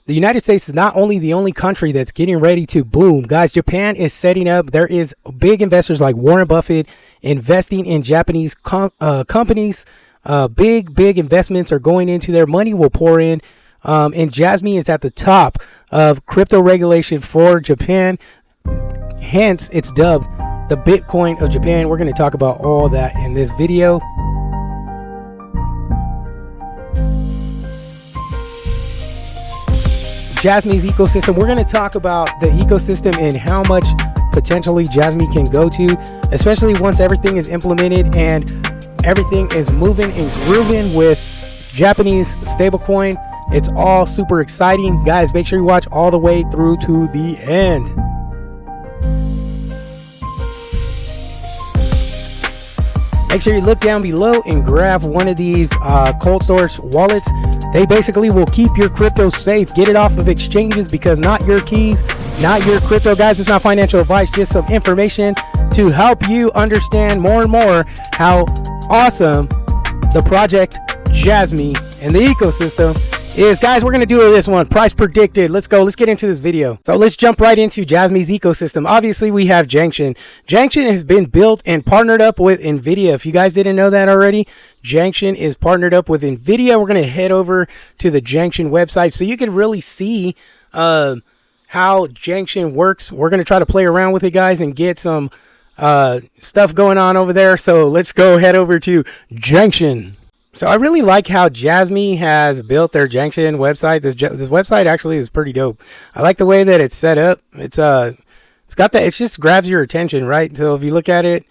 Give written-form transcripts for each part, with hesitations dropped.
the United States is not only the only country that's getting ready to boom. Guys, Japan is setting up. There is big investors like Warren Buffett investing in Japanese companies. Big investments are going into there. Money will pour in. And Jasmy is at the top of crypto regulation for Japan. Hence, it's dubbed the Bitcoin of Japan. We're going to talk about all that in this video. Jasmy's ecosystem. We're going to talk about the ecosystem and how much potentially Jasmy can go to, especially once everything is implemented and everything is moving and grooving with Japanese stablecoin. It's all super exciting. Guys, make sure you watch all the way through to the end. Make sure you look down below and grab one of these cold storage wallets. They basically will keep your crypto safe. Get it off of exchanges, because not your keys, not your crypto. Guys, it's not financial advice, just some information to help you understand more and more how awesome the project Jasmy and the ecosystem is. Guys, we're going to do this one. Price predicted. Let's go. Let's get into this video. So let's jump right into Jasmy's ecosystem. Obviously, we have Jenction. Jenction has been built and partnered up with NVIDIA. If you guys didn't know that already, Jenction is partnered up with NVIDIA. We're going to head over to the Jenction website so you can really see how Jenction works. We're going to try to play around with it, guys, and get some stuff going on over there. So let's go head over to Jenction. So I really like how Jasmy has built their Jenction website. This website actually is pretty dope. I like the way that it's set up. It's got that, it just grabs your attention, right? So if you look at it,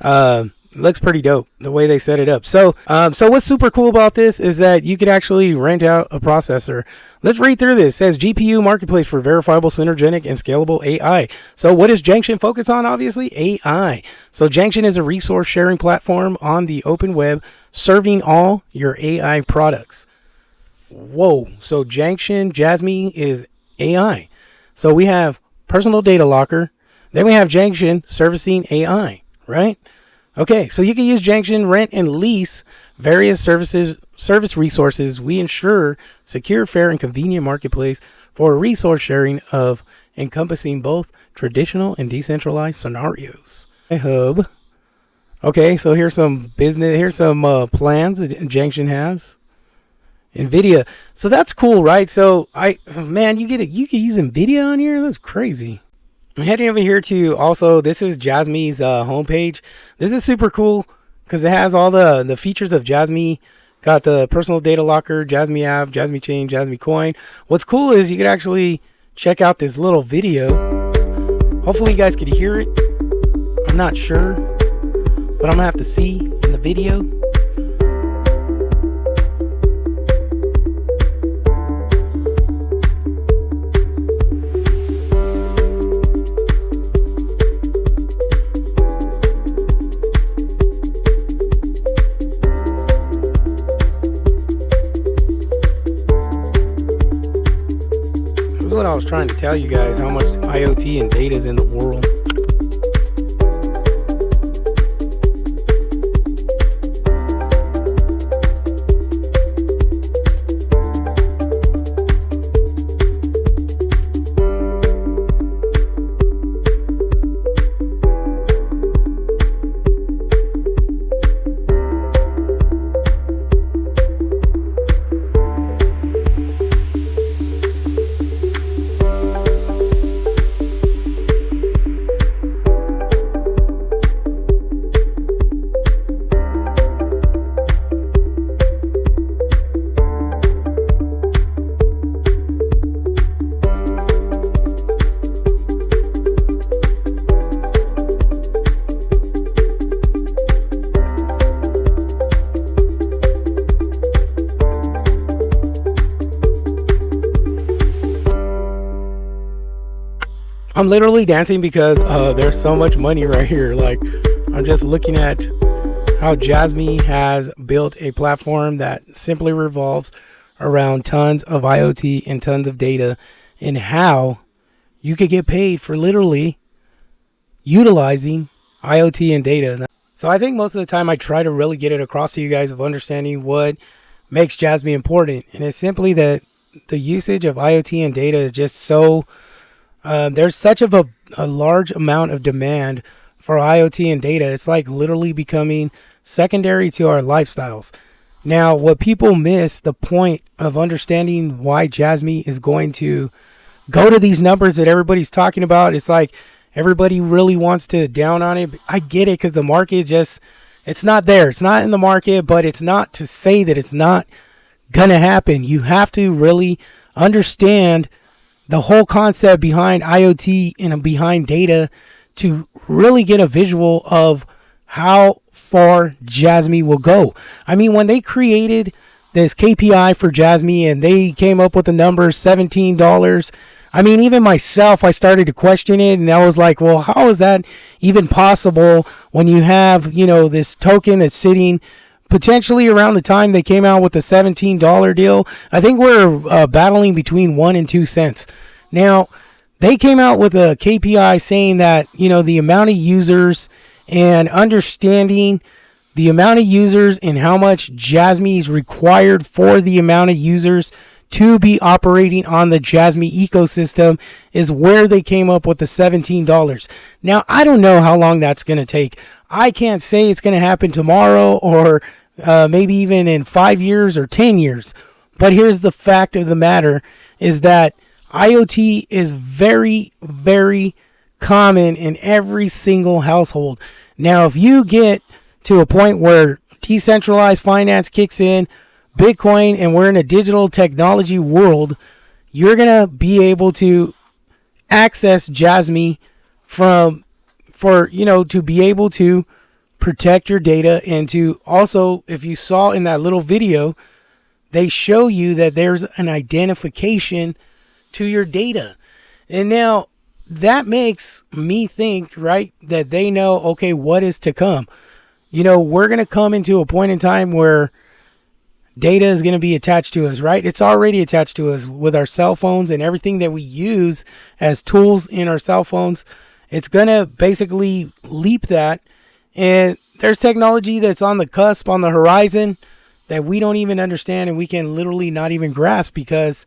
it looks pretty dope the way they set it up. So what's super cool about this is that you could actually rent out a processor. Let's read through this. It says GPU marketplace for verifiable, synergetic, and scalable AI. So what does Jenction focus on? Obviously AI. So Jenction is a resource sharing platform on the open web serving all your AI products. Whoa. So Jasmy is AI. So we have personal data locker. Then we have Jenction servicing AI, right? Okay, so you can use Jenction, rent, and lease various service resources. We ensure secure, fair, and convenient marketplace for resource sharing of encompassing both traditional and decentralized scenarios. Hub. Okay, so here's some business. Here's some plans that Jenction has. NVIDIA. So that's cool, right? So man, you can use NVIDIA on here. That's crazy. I'm heading over here to also, this is Jasmy's homepage. This is super cool because it has all the features of Jasmy. Got the personal data locker, Jasmy app, Jasmy chain, Jasmy coin. What's cool is you could actually check out this little video. Hopefully you guys could hear it. I'm not sure, but I'm gonna have to see in the video. What I was trying to tell you guys, how much IoT and data is in the world. I'm literally dancing because there's so much money right here. Like, I'm just looking at how Jasmy has built a platform that simply revolves around tons of IoT and tons of data, and how you could get paid for literally utilizing IoT and data. So I think most of the time I try to really get it across to you guys of understanding what makes Jasmy important. And it's simply that the usage of IoT and data is just so there's such of a large amount of demand for IoT and data. It's like literally becoming secondary to our lifestyles. Now, what people miss the point of understanding why Jasmy is going to go to these numbers that everybody's talking about. It's like everybody really wants to down on it. I get it, because the market just, it's not there. It's not in the market, but it's not to say that it's not gonna happen. You have to really understand the whole concept behind IoT and behind data to really get a visual of how far Jasmy will go. I mean, when they created this KPI for Jasmy and they came up with the number $17, I mean, even myself, I started to question it, and I was like, well, how is that even possible when you have, you know, this token that's sitting potentially around the time they came out with the $17 deal? I think we're battling between 1 and 2 cents. Now, they came out with a KPI saying that, you know, the amount of users and understanding the amount of users and how much Jasmy is required for the amount of users to be operating on the Jasmy ecosystem is where they came up with the $17. Now, I don't know how long that's going to take. I can't say it's going to happen tomorrow or maybe even in 5 years or 10 years. But here's the fact of the matter is that IoT is very, very common in every single household. Now, if you get to a point where decentralized finance kicks in, Bitcoin, and we're in a digital technology world, you're going to be able to access Jasmy to be able to protect your data, and to also, if you saw in that little video, they show you that there's an identification to your data. And now that makes me think, right, that they know, okay, what is to come. You know, we're going to come into a point in time where data is going to be attached to us, right? It's already attached to us with our cell phones and everything that we use as tools in our cell phones. It's going to basically leap that. And there's technology that's on the cusp, on the horizon, that we don't even understand, and we can literally not even grasp because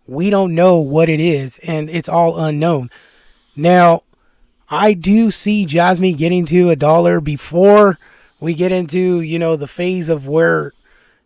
we don't know what it is, and it's all unknown. Now, I do see Jasmy getting to $1 before we get into, you know, the phase of where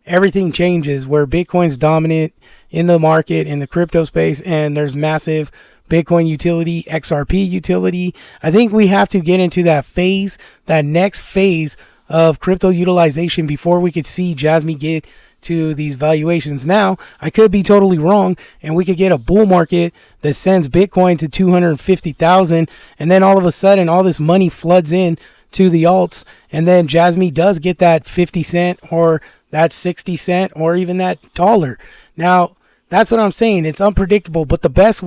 everything changes, where Bitcoin's dominant in the market, in the crypto space, and there's massive Bitcoin utility, XRP utility. I think we have to get into that phase, that next phase of crypto utilization before we could see Jasmy get to these valuations. Now, I could be totally wrong, and we could get a bull market that sends Bitcoin to 250,000, and then all of a sudden all this money floods in to the alts, and then Jasmy does get that 50 cent or that 60 cent or even that $1. Now, that's what I'm saying. It's unpredictable, but the best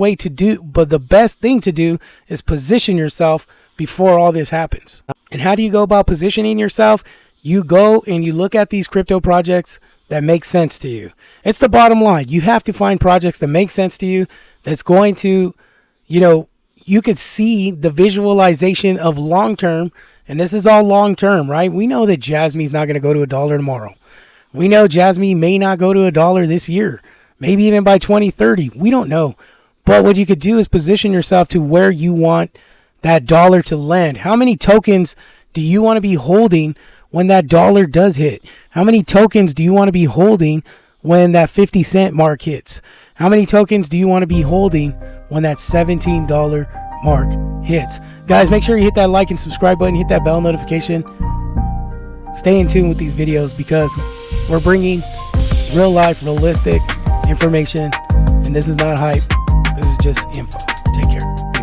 thing to do is position yourself before all this happens. And how do you go about positioning yourself? You go and you look at these crypto projects that make sense to you. It's the bottom line. You have to find projects that make sense to you, that's going to, you know, you could see the visualization of long term, and this is all long term, right? We know that Jasmy's not going to go to $1 tomorrow. We know Jasmy may not go to $1 this year, maybe even by 2030. We don't know. But what you could do is position yourself to where you want that dollar to land. How many tokens do you want to be holding when that $1 does hit? How many tokens do you want to be holding when that 50 cent mark hits? How many tokens do you want to be holding when that $17 mark hits? Guys, make sure you hit that like and subscribe button, hit that bell notification. Stay in tune with these videos because we're bringing real life, realistic information, and this is not hype. This is just info. Take care.